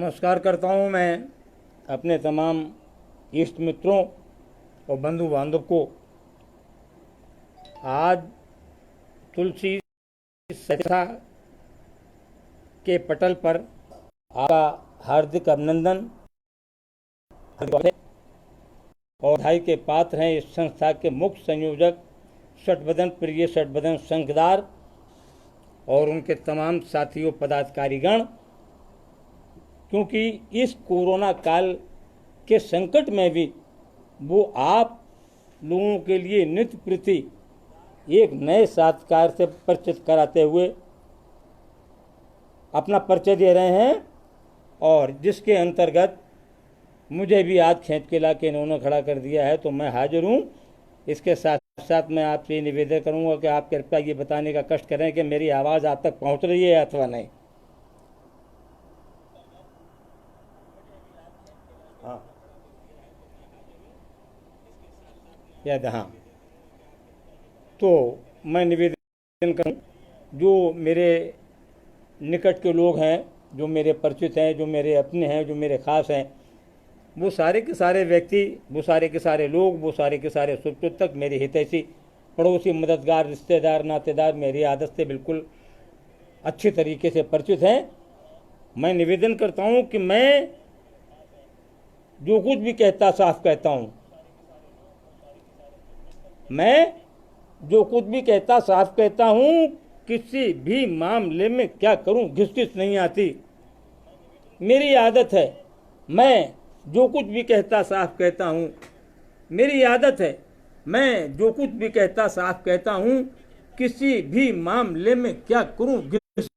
नमस्कार करता हूँ मैं अपने तमाम इष्ट मित्रों और बंधु बांधव को। आज तुलसी सत्या के पटल पर आपका हार्दिक अभिनंदन और बधाई के पात्र हैं इस संस्था के मुख्य संयोजक षटबदन प्रिय षटबदन संघदार और उनके तमाम साथियों पदाधिकारीगण, क्योंकि इस कोरोना काल के संकट में भी वो आप लोगों के लिए नित्य प्रति एक नए साक्षात्कार से परिचित कराते हुए अपना परिचय दे रहे हैं और जिसके अंतर्गत मुझे भी आज खींच के ला के इन्होंने खड़ा कर दिया है, तो मैं हाजिर हूँ। इसके साथ साथ मैं आपसे निवेदन करूँगा कि आप कृपया ये बताने का कष्ट करें कि मेरी आवाज़ आप तक पहुँच रही है अथवा नहीं। हाँ याद, हाँ। तो मैं निवेदन करूँ, जो मेरे निकट के लोग हैं, जो मेरे परिचित हैं, जो मेरे अपने हैं, जो मेरे खास हैं, वो सारे के सारे व्यक्ति, वो सारे के सारे लोग, वो सारे के सारे शुभचिंतक, मेरे हितैषी, पड़ोसी, मददगार, रिश्तेदार, नातेदार मेरी आदत से बिल्कुल अच्छे तरीके से परिचित हैं। मैं निवेदन करता हूँ कि मैं जो कुछ भी कहता साफ कहता हूँ, मैं जो कुछ भी कहता साफ कहता हूँ। किसी भी मामले में क्या करूँ घिस नहीं आती, मेरी आदत है। मैं जो कुछ भी कहता साफ कहता हूँ, मेरी आदत है। मैं जो कुछ भी कहता साफ कहता हूँ, किसी भी मामले में क्या करूँ घिस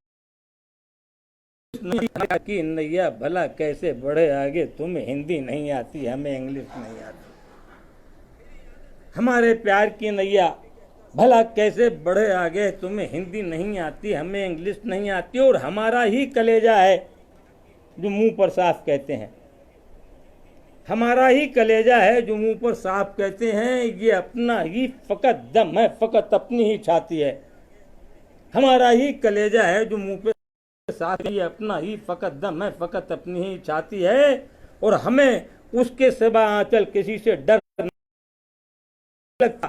नहीं की नैया भला कैसे बढ़े आगे, तुम्हें हिंदी नहीं आती, हमें इंग्लिश नहीं आती। हमारे प्यार की नैया भला कैसे बढ़े आगे, तुम्हें हिंदी नहीं आती, हमें इंग्लिश नहीं आती। और हमारा ही कलेजा है जो मुंह पर साफ कहते हैं, हमारा ही कलेजा है जो मुंह पर साफ कहते हैं। ये अपना ही फकत दम है, फकत अपनी ही छाती है। हमारा ही कलेजा है जो मुंह पे साफ, ये अपना ही फकत दम है, फकत अपनी ही छाती है। और हमें उसके सिवा आंचल किसी से डर लगता,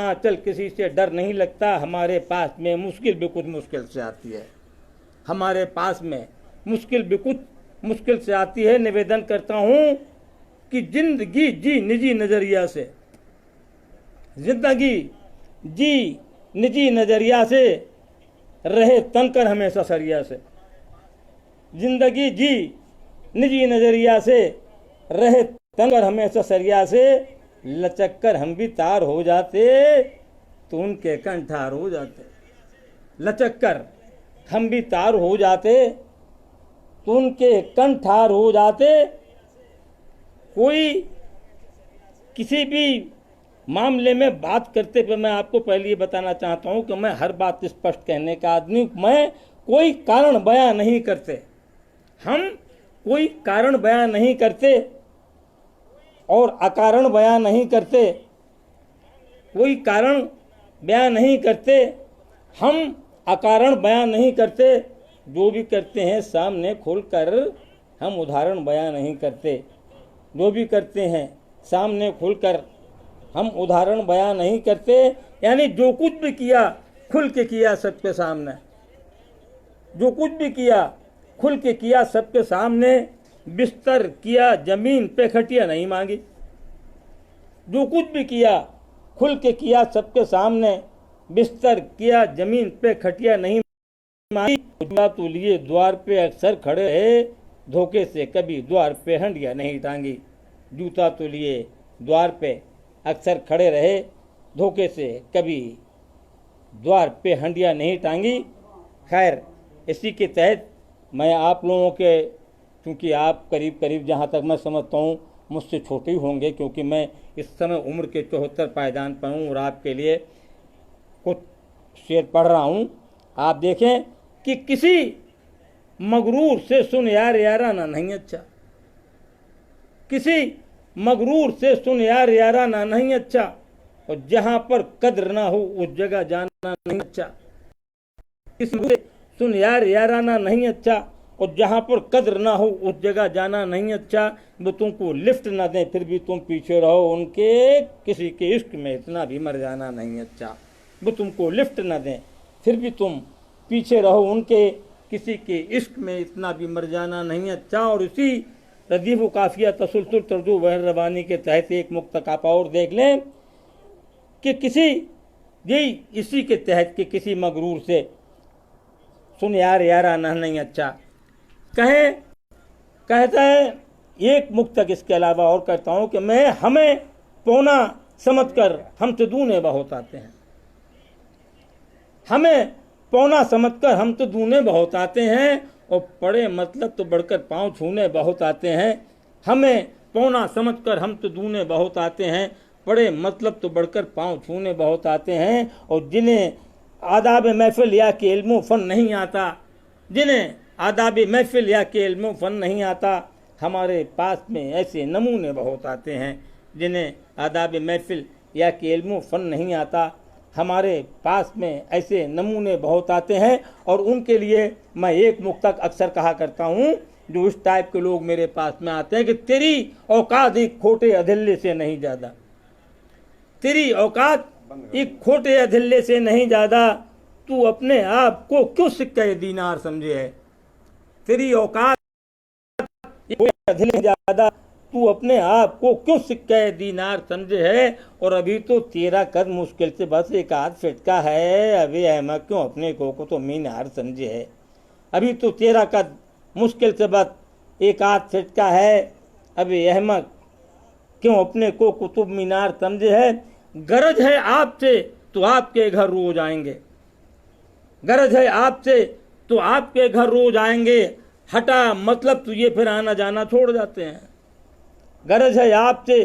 आंचल किसी से डर नहीं लगता। हमारे पास में मुश्किल भी कुछ मुश्किल से आती है, हमारे पास में मुश्किल भी कुछ मुश्किल से आती है। निवेदन करता हूँ कि जिंदगी जी निजी नजरिया से, जिंदगी जी निजी नजरिया से, रहे तनकर हमेशा सरिया से। जिंदगी जी निजी नजरिया से, रहे तनकर हमेशा सरिया से। लचक कर हम भी तार हो जाते तो उनके कंठार हो जाते। लचक कर हम भी तार हो जाते तो उनके कंठार हो जाते। कोई किसी भी मामले में बात करते हुए मैं आपको पहले ये बताना चाहता हूँ कि मैं हर बात स्पष्ट कहने का आदमी। मैं कोई कारण बयान नहीं करते, हम कोई कारण बयान नहीं करते और अकारण बयान नहीं करते, कोई कारण बयान नहीं करते, हम अकारण बयान नहीं करते। जो भी करते हैं सामने खुलकर, हम उदाहरण बयान नहीं करते। जो भी करते हैं सामने खुलकर, हम उदाहरण बयान नहीं करते। यानी जो कुछ भी किया खुल के किया सबके सामने, जो कुछ भी किया खुल के किया सबके सामने। बिस्तर किया जमीन पे खटिया नहीं मांगी। जो कुछ भी किया खुल के किया सबके सामने, बिस्तर किया जमीन पे खटिया नहीं मांगी। तो लिए द्वार पे अक्सर खड़े रहे, धोखे से कभी द्वार पे हंडिया नहीं टांगी। जूता तो लिए द्वार पे अक्सर खड़े रहे, धोखे से कभी द्वार पे हंडिया नहीं टांगी। खैर, इसी के तहत मैं आप लोगों के, क्योंकि आप करीब करीब जहाँ तक मैं समझता हूँ मुझसे छोटे ही होंगे, क्योंकि मैं इस समय उम्र के 74 पायदान पर हूँ और आपके लिए कुछ शेर पढ़ रहा हूँ। आप देखें कि किसी मगरूर से सुन यार याराना नहीं अच्छा, किसी मगरूर से सुन यार याराना नहीं अच्छा, और जहाँ पर कद्र ना हो उस जगह जाना नहीं अच्छा। किसी से सुन यार याराना नहीं अच्छा, और जहाँ पर कद्र ना हो उस जगह जाना नहीं अच्छा। वो तुमको लिफ्ट ना दें फिर भी तुम पीछे रहो उनके, किसी के इश्क में इतना भी मर जाना नहीं अच्छा। वो तुमको लिफ्ट ना दें फिर भी तुम पीछे रहो उनके, किसी के इश्क में इतना भी मर जाना नहीं अच्छा। और इसी रदीफ व काफिया तसलसल तर्जु बहर रबानी के तहत एक मुक्तक आप और देख लें कि किसी यही इसी के तहत कि किसी मगरूर से सुन यार याराना नहीं अच्छा कहता है एक मुक्तक। इसके अलावा और कहता हूँ कि मैं हमें पौना समझकर हमसे दूने बहुत आते हैं, हमें पौना समझकर हम तो दूने बहुत आते हैं, और पड़े मतलब तो बढ़कर पाँव छूने बहुत आते हैं। हमें पौना समझकर हम तो दूने बहुत आते हैं, पड़े मतलब तो बढ़कर पाँव छूने बहुत आते हैं। और जिन्हें आदाब महफिल या के इल्म फ़न नहीं आता, जिन्हें आदाब महफिल या के इल्म फ़न नहीं आता, हमारे पास में ऐसे नमूने बहुत आते हैं। जिन्हें आदाब महफिल या के इल्म फ़न नहीं आता, हमारे पास में ऐसे नमूने बहुत आते हैं। और उनके लिए मैं एक मुक्तक अक्सर कहा करता हूँ, जो इस टाइप के लोग मेरे पास में आते हैं कि तेरी औकात एक खोटे अधिल्ले से नहीं ज़्यादा, तेरी औकात एक खोटे अधिल्ले से नहीं ज़्यादा, तू अपने आप को क्यों सिक्के दीनार समझे है। तेरी औकात एक खोटे अधिल्ले से ज़्यादा, तू अपने आप को क्यों सिक्के दीनार समझे है। और अभी तो तेरा कद मुश्किल से बस एक आध फिटका है, अभी अहमद क्यों अपने को तो मीनार समझे है। अभी तो तेरा कद मुश्किल से बस एक आध फिटका है, अभी अहमद क्यों अपने को कुतुब मीनार समझे है। गरज है आपसे तो आपके घर रोज आएंगे, गरज है आपसे तो आपके घर रोज आएंगे, हटा मतलब तो ये फिर आना जाना छोड़ जाते हैं। गरज है आपसे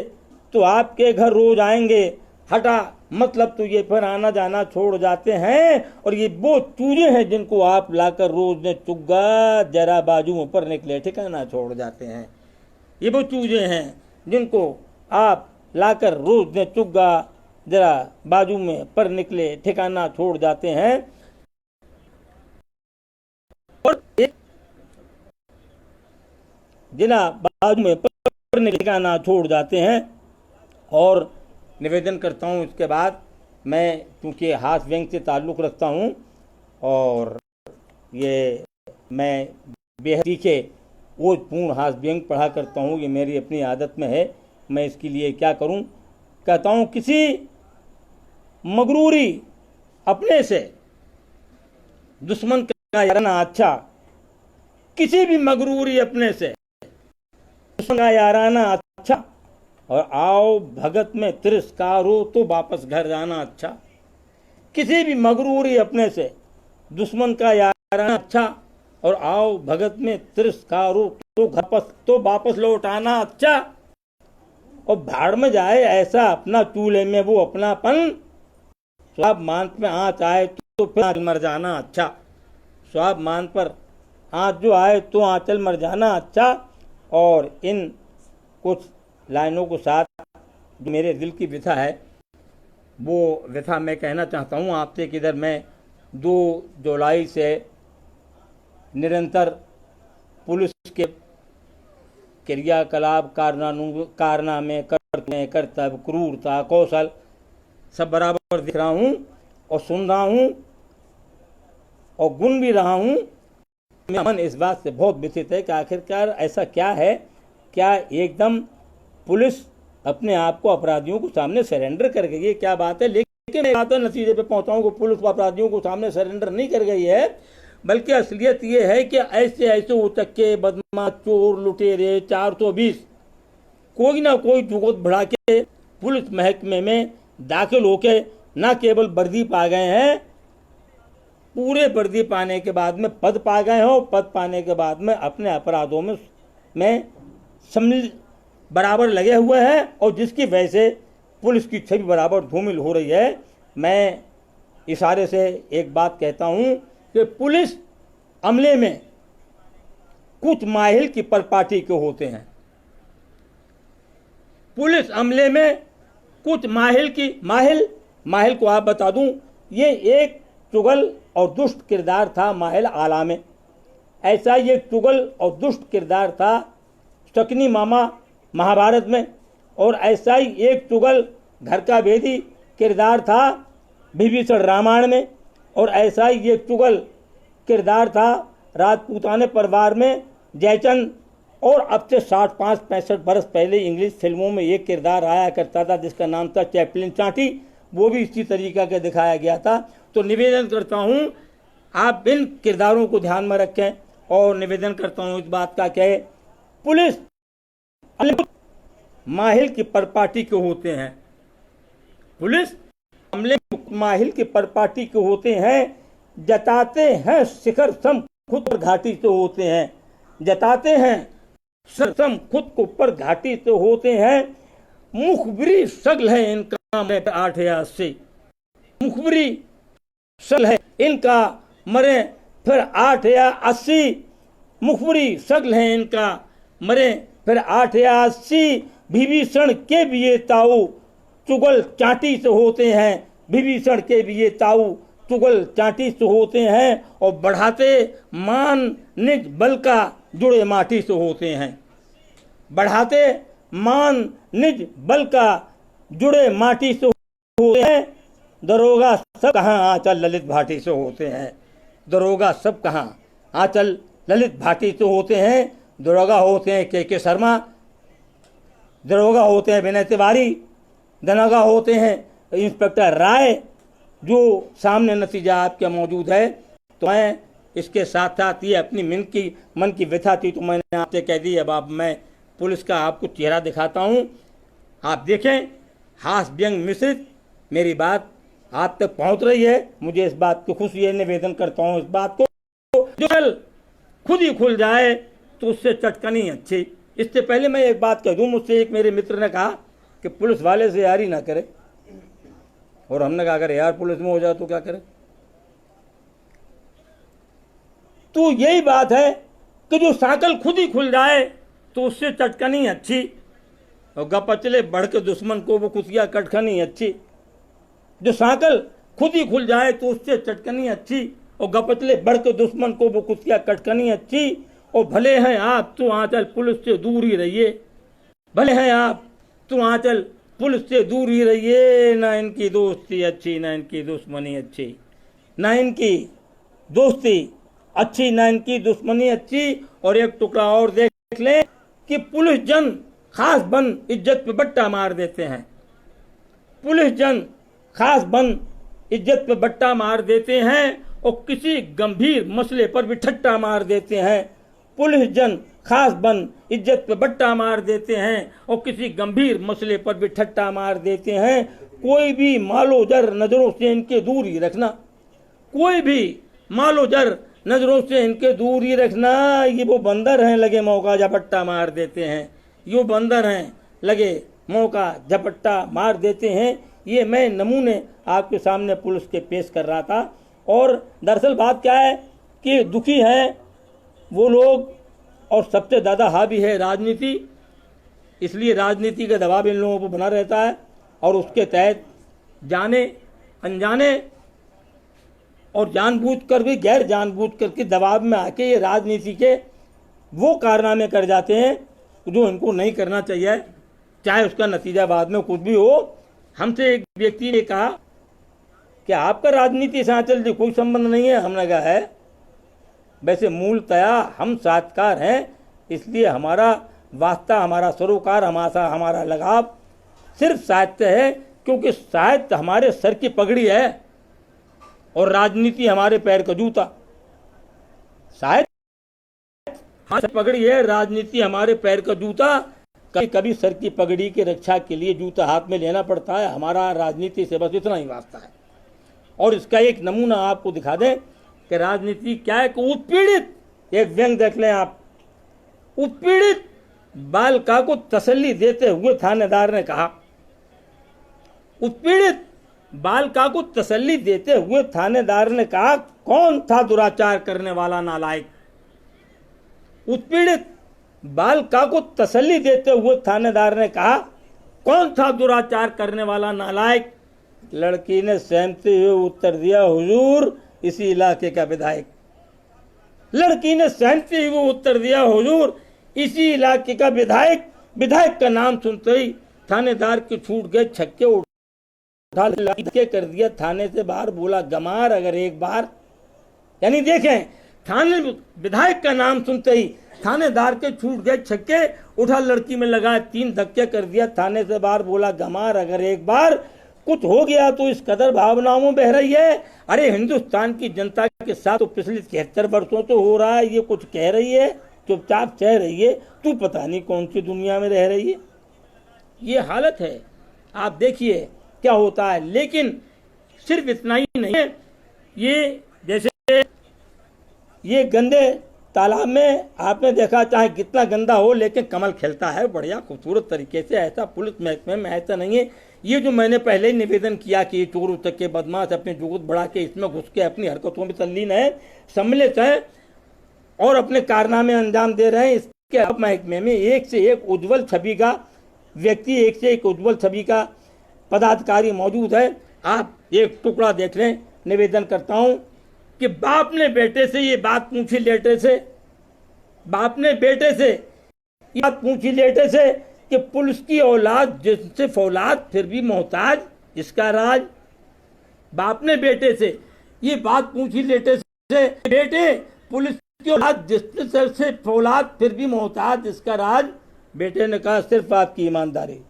तो आपके घर रोज आएंगे, हटा मतलब तो ये फिर आना जाना छोड़ जाते हैं। और ये वो चूजे हैं जिनको आप लाकर रोज ने चुग्गा जरा बाजुओं पर निकले ठिकाना छोड़ जाते हैं। ये वो चूजे हैं जिनको आप लाकर रोज ने चुग्गा जरा बाजू में पर निकले ठिकाना छोड़ जाते हैं। और एक जिना बाजू में पर निकले ठिकाना छोड़ जाते हैं। और निवेदन करता हूँ इसके बाद, मैं क्योंकि हास्य व्यंग से ताल्लुक़ रखता हूँ और ये मैं बेहद तीखे ओजपूर्ण हास्य व्यंग पढ़ा करता हूँ, ये मेरी अपनी आदत में है। मैं इसके लिए क्या करूँ, कहता हूँ किसी मगरूरी अपने से दुश्मन का याराना अच्छा, किसी भी मगरूरी अपने से दुश्मन का याराना अच्छा, और आओ भगत में तिरस्कार हो तो वापस घर जाना अच्छा। किसी भी मगरूरी अपने से दुश्मन का याराना अच्छा, और आओ भगत में तिरस्कार हो तो वापस लौट आना अच्छा। और भाड़ में जाए ऐसा अपना चूल्हे में वो अपनापन, स्वाब मान में आँच आए तो फिर मर जाना अच्छा। स्वाब मान पर आँच जो आए तो आँचल मर जाना अच्छा। और इन कुछ लाइनों के साथ जो मेरे दिल की व्यथा है, वो व्यथा मैं कहना चाहता हूँ आपसे कि इधर मैं 2 जुलाई से निरंतर पुलिस के क्रियाकलाप कारनामे कर्तव्य क्रूरता कौशल सब बराबर दिख रहा हूँ और सुन रहा हूँ और गुन भी रहा हूँ। मेरा मन इस बात से बहुत व्यथित है कि आखिरकार ऐसा क्या है, क्या एकदम पुलिस अपने आप को अपराधियों को सामने सरेंडर कर गई है, क्या बात है। लेकिन मैं बात नतीजे पे पहुंचाऊं कि पुलिस अपराधियों को सामने सरेंडर नहीं कर गई है, बल्कि असलियत ये है कि ऐसे ऐसे उचक्के बदमाश चोर लुटेरे 420 कोई ना कोई जुगत बढ़ा के पुलिस महकमे में दाखिल होके न केवल वर्दी पा गए हैं, पूरे वर्दी पाने के बाद में पद पा गए हैं, और पद पाने के बाद में अपने अपराधों में सम्मिलित बराबर लगे हुए हैं, और जिसकी वजह से पुलिस की छवि बराबर धूमिल हो रही है। मैं इशारे से एक बात कहता हूं कि पुलिस अमले में कुछ माहिल की परपाटी के होते हैं। पुलिस अमले में कुछ माहिल को आप बता दूं, ये एक चुगल और दुष्ट किरदार था माहिल आला में। ऐसा ही एक चुगल और दुष्ट किरदार था शकुनी मामा महाभारत में, और ऐसा ही एक चुगल घर का भेदी किरदार था विभीषण रामायण में, और ऐसा ही एक चुगल किरदार था राजपूताने परिवार में जयचंद। और अब से 65-65 बरस पहले इंग्लिश फिल्मों में एक किरदार आया करता था जिसका नाम था चैपलिन चाटी, वो भी इसी तरीका का दिखाया गया था। तो निवेदन करता हूँ आप इन किरदारों को ध्यान में रखें, और निवेदन करता हूँ इस बात का कि पुलिस माहिल की परपाटी के होते हैं, पुलिस हमले माहिल की परपाटी के होते हैं, जताते हैं शिखर सम खुद पर घाटी से होते हैं, जताते हैं सम खुद को ऊपर घाटी से होते हैं, मुखबिरी सगल है इनका मरे 8 या 80, मुखबिरी सगल है इनका मरे फिर 8 या 80, मुखबिरी सगल है इनका मरे फिर 8 या 80, विभीषण के भी ये ताऊ चुगल चाटी से होते हैं, विभीषण के भी ये ताऊ चुगल चाटी से होते हैं, और बढ़ाते मान निज बल का जुड़े माटी से होते हैं, बढ़ाते मान निज बल का जुड़े माटी से होते हैं, दरोगा सब कहाँ आंचल ललित भाटी से होते हैं, दरोगा सब कहाँ आंचल ललित भाटी से होते हैं, दरोगा होते हैं के शर्मा, दरोगा होते हैं विनय तिवारी, दरोगा होते हैं इंस्पेक्टर राय, जो सामने नतीजा आपके मौजूद है। तो मैं इसके साथ साथ ये अपनी मन की व्यथा थी तो मैंने आपसे कह दी। अब आप मैं पुलिस का आपको चेहरा दिखाता हूँ, आप देखें, हास व्यंग मिश्रित मेरी बात आप तक पहुँच रही है, मुझे इस बात की खुशी है। निवेदन करता हूँ इस बात को जो कल खुद ही खुल जाए तो उससे चटकनी अच्छी। इससे पहले मैं एक बात कह दूँ, मुझसे एक मेरे मित्र ने कहा कि पुलिस वाले से यारी ना करे, और हमने कहा अगर यार पुलिस में हो जाए तो क्या करे। तो यही बात है कि जो साकल खुद ही खुल जाए तो उससे चटकनी अच्छी, और गपचले बढ़ के दुश्मन को वो कुतिया कटखनी अच्छी। जो साकल खुद ही खुल जाए तो उससे चटकनी अच्छी, और गपचले बढ़ के दुश्मन को वो कुतिया कटखनी अच्छी। और भले हैं आप तो आंचल पुलिस से दूर ही रहिए, भले हैं आप तो आंचल पुलिस से दूर ही रहिए, ना इनकी दोस्ती अच्छी ना इनकी दुश्मनी अच्छी, ना इनकी दोस्ती अच्छी ना इनकी दुश्मनी अच्छी। और एक टुकड़ा और देख लें कि पुलिस जन खास बन इज्जत पे बट्टा मार देते हैं, पुलिस जन खास बन इज्जत पे बट्टा मार देते हैं, और किसी गंभीर मसले पर भी ठट्टा मार देते हैं। पुलिस जन खास बन इज्जत पे बट्टा मार देते हैं, और किसी गंभीर मसले पर भी ठट्टा मार देते हैं। कोई भी मालो जर नजरों से इनके दूर ही रखना, कोई भी मालो जर नजरों से इनके दूर ही रखना। ये वो बंदर हैं लगे मौका झपट्टा मार देते हैं, ये बंदर हैं लगे मौका झपट्टा मार देते हैं। ये मैं नमूने आपके सामने पुलिस के पेश कर रहा था। और दरअसल बात क्या है कि दुखी है वो लोग, और सबसे ज़्यादा हावी है राजनीति, इसलिए राजनीति का दबाव इन लोगों पर बना रहता है, और उसके तहत जाने अनजाने और जानबूझकर भी गैर जानबूझकर के दबाव में आके ये राजनीति के वो कारनामे कर जाते हैं जो इनको नहीं करना चाहिए, चाहे उसका नतीजा बाद में कुछ भी हो। हमसे एक व्यक्ति ने कहा कि आपका राजनीति से आंचल जी कोई संबंध नहीं है। हमने कहा है, वैसे मूलतया हम साहित्यकार हैं, इसलिए हमारा वास्ता, हमारा सरोकार, हमारा लगाव सिर्फ साहित्य है, क्योंकि साहित्य हमारे सर की पगड़ी है और राजनीति हमारे पैर का जूता। साहित्य हमारी पगड़ी है, राजनीति हमारे पैर का जूता। कभी कभी सर की पगड़ी की रक्षा के लिए जूता हाथ में लेना पड़ता है, हमारा राजनीति से बस इतना ही वास्ता है। और इसका एक नमूना आपको दिखा दें कि राजनीति क्या है। कि उत्पीड़ित, एक व्यंग देख लें आप, उत्पीड़ित बालिका को तसल्ली देते हुए थानेदार ने कहा, उत्पीड़ित बालिका को तसल्ली देते हुए थानेदार ने कहा, कौन था दुराचार करने वाला नालायक। उत्पीड़ित बालिका को तसल्ली देते हुए थानेदार ने कहा, कौन था दुराचार करने वाला नालायक। लड़की ने सहमते हुए उत्तर दिया, हुजूर इसी इलाके का विधायक। लड़की ने सहमते ही वो उत्तर दिया, हुजूर इसी इलाके का विधायक का नाम सुनते ही थानेदार के छूट गए छक्के, उठा के कर दिया थाने से बाहर। बोला गमार अगर एक बार, यानी देखें थाने विधायक का नाम सुनते ही थानेदार के छूट गए छक्के, उठा लड़की में लगा 3 धक्के कर दिया थाने से बाहर। बोला गमार अगर एक बार कुछ हो गया तो इस कदर भावनाओं में बह रही है। अरे हिंदुस्तान की जनता के साथ तो पिछले 73 वर्षों तो हो रहा है, ये कुछ कह रही है, चुपचाप कह रही है, तू पता नहीं कौन सी दुनिया में रह रही है। ये हालत है, आप देखिए क्या होता है। लेकिन सिर्फ इतना ही नहीं है, ये जैसे ये गंदे तालाब में आपने देखा चाहे कितना गंदा हो लेकिन कमल खिलता है बढ़िया खूबसूरत तरीके से। ऐसा पुलिस महकमे में ऐसा नहीं है। ये जो मैंने पहले ही निवेदन किया कि चोर उचक्के बदमाश अपनी जुगत बढ़ा के इसमें घुस के अपनी हरकतों में तल्लीन है, सम्मिलित है और अपने कारनामे अंजाम दे रहे हैं। इसके अब महकमे में एक से एक उज्ज्वल छवि का व्यक्ति, एक से एक उज्ज्वल छवि का पदाधिकारी मौजूद है। आप एक टुकड़ा देख लें। निवेदन करता हूं कि बाप ने बेटे से ये बात पूछी लेटे से, बाप ने बेटे से ये बात पूछी लेटे से कि पुलिस की औलाद जिससे फौलाद फिर भी मोहताज इसका राज। बाप ने बेटे से ये बात पूछी लेटे से, बेटे पुलिस की औलाद जिससे फौलाद फिर भी मोहताज इसका राज। बेटे ने कहा सिर्फ आपकी ईमानदारी।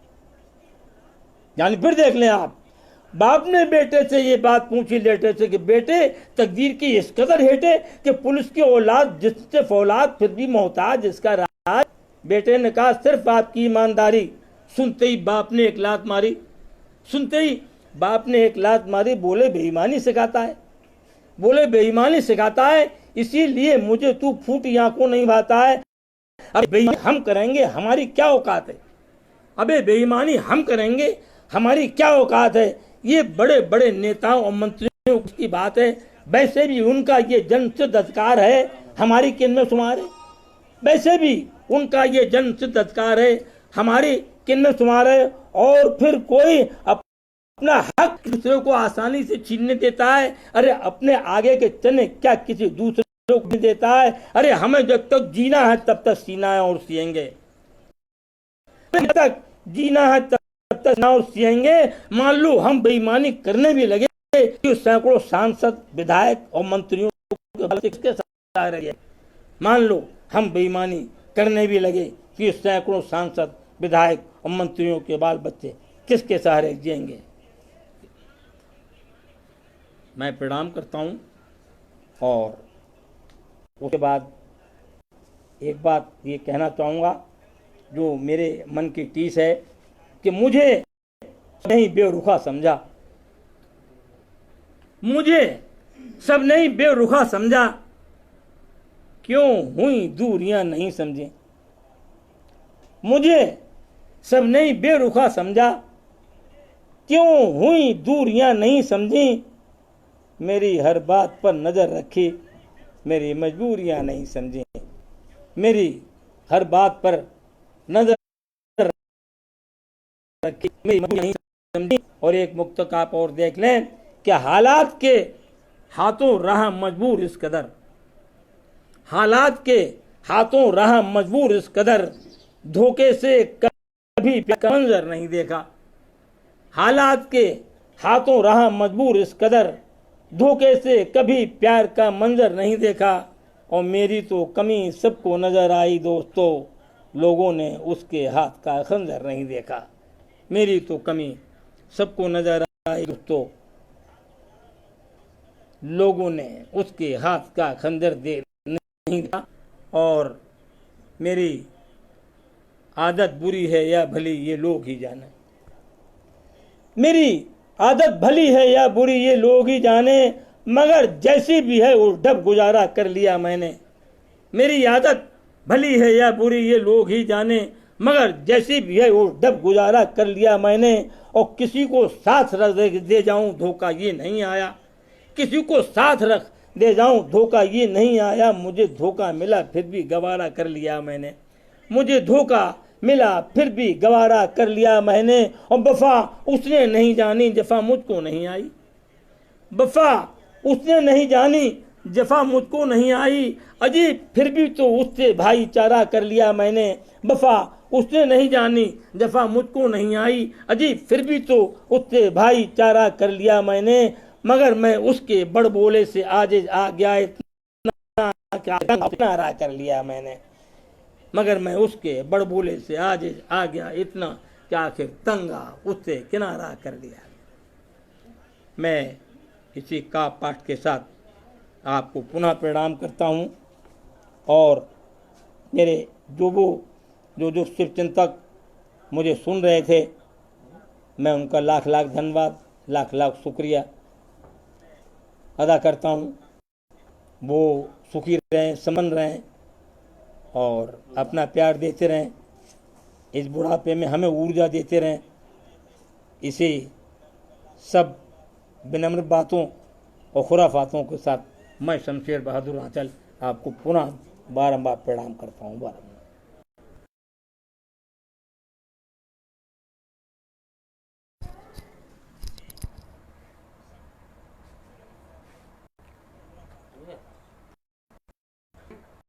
यानी फिर देख लें आप, बाप ने बेटे से ये बात पूछी लेटे से कि बेटे तकदीर की इस कदर हेटे कि पुलिस की औलाद जिससे फौलाद फिर भी मोहताज इसका राज। बेटे ने कहा सिर्फ आपकी ईमानदारी। सुनते ही बाप ने एक लात मारी, सुनते ही बाप ने एक लात मारी। बोले बेईमानी सिखाता है, बोले बेईमानी सिखाता है, इसीलिए मुझे तू फूटी आंखों नहीं भाता है। अब बेईमानी हम करेंगे हमारी क्या औकात है, अबे बेईमानी हम करेंगे हमारी क्या औकात है। ये बड़े बड़े नेताओं और मंत्रियों की बात है, वैसे भी उनका ये जन्मसिद्ध अधिकार है, हमारी किन में शुमार है। वैसे भी उनका ये जन्मसिद्ध अधिकार है, हमारी किन में शुमार है। और फिर कोई अपना हक दूसरे को आसानी से छीनने देता है। अरे अपने आगे के चने क्या किसी दूसरे को देता है। अरे हमें जब तक जीना है तब तक सीना है और सिएंगे, जब तक जीना है तब तक ना और सिएंगे। मान लो हम बेईमानी करने भी लगे कि सैकड़ों सांसद विधायक और मंत्रियों के साथ रहे, मान लो हम बेईमानी करने भी लगे कि सैकड़ों सांसद विधायक और मंत्रियों के बाल बच्चे किसके सहारे जिएंगे। मैं प्रणाम करता हूं और उसके बाद एक बात ये कहना चाहूँगा जो मेरे मन की टीस है कि मुझे नहीं बेरुखा समझा, मुझे सब नहीं बेरुखा समझा, क्यों हुई दूरियां नहीं समझे। मुझे सब नहीं बेरुखा समझा, क्यों हुई दूरियां नहीं समझी। मेरी हर बात पर नजर रखी, मेरी मजबूरियां नहीं समझी। मेरी हर बात पर नजर रखी, मेरी मजबूरियां नहीं समझी। और एक मुक्त आप और देख लें कि हालात के हाथों रहा मजबूर इस कदर, हालात के हाथों रहा मजबूर इस कदर, धोखे से कभी मंजर नहीं देखा। हालात के हाथों रहा मजबूर इस कदर, धोखे से कभी प्यार का मंजर नहीं देखा। और मेरी तो कमी सबको नजर आई दोस्तों, लोगों ने उसके हाथ का खंजर नहीं देखा। मेरी तो कमी सबको नजर आई दोस्तों, लोगों ने उसके हाथ का खंजर दे नहीं देखा। और मेरी आदत बुरी है या भली ये लोग ही जाने, मेरी आदत भली है या बुरी ये लोग ही जाने, मगर जैसी भी है उस ढब गुजारा कर लिया मैंने। मेरी आदत भली है या बुरी ये लोग ही जाने, मगर जैसी भी है उस ढब गुजारा कर लिया मैंने। और किसी को साथ रख दे जाऊं धोखा ये नहीं आया, किसी को साथ रख दे जाऊं धोखा ये नहीं आया। मुझे धोखा मिला फिर भी गवारा कर लिया मैंने, मुझे धोखा मिला फिर भी गवारा कर लिया मैंने। और वफा उसने नहीं जानी जफा मुझको नहीं आई, वफा उसने नहीं जानी जफा मुझको नहीं आई, अजी फिर भी तो उससे भाईचारा कर लिया मैंने। वफा उसने नहीं जानी, जफा मुझको नहीं आई, अजी फिर भी तो उससे भाईचारा कर लिया मैंने। मगर मैं उसके बड़ बोले से आज आ गया, इतना क्या किनारा कर लिया मैंने। मगर मैं उसके बड़ बोले से आज आ गया, इतना क्या आखिर तंगा उससे किनारा कर लिया। मैं इसी का पाठ के साथ आपको पुनः प्रणाम करता हूँ, और मेरे जो शिव चिंतक मुझे सुन रहे थे, मैं उनका लाख लाख धन्यवाद, लाख लाख शुक्रिया अदा करता हूँ। वो सुखी रहें, समन रहें और अपना प्यार देते रहें, इस बुढ़ापे में हमें ऊर्जा देते रहें। इसी सब विनम्र बातों और खुराफातों के साथ मैं शमशेर बहादुर आंचल आपको पुनः बारंबार प्रणाम करता हूँ।